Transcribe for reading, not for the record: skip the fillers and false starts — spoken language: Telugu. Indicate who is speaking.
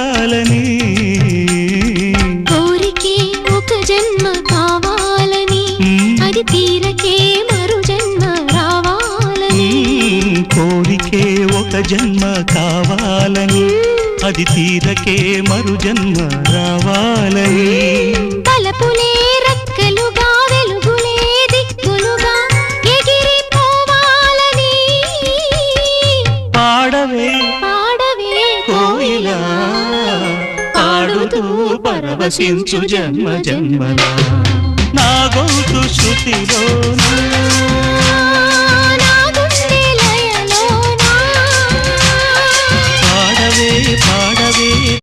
Speaker 1: తీరాలని
Speaker 2: కోరికే ఒక జన్మ కావాలని అది తీరకే మరు జన్మ రావాలని
Speaker 1: కోరికే ఒక జన్మ కావాలని అది తీరకే మరు జన్మ రావాలని
Speaker 2: తలపులే రెక్కలుగా వెలుగులే దిక్కులుగా ఎగిరిపోవాలని
Speaker 1: పాడవే
Speaker 2: పాడవే
Speaker 1: కోయిలా పాడుతూ పరవశించు జన్మ జన్మలా నా గొంతు శృతిలోనా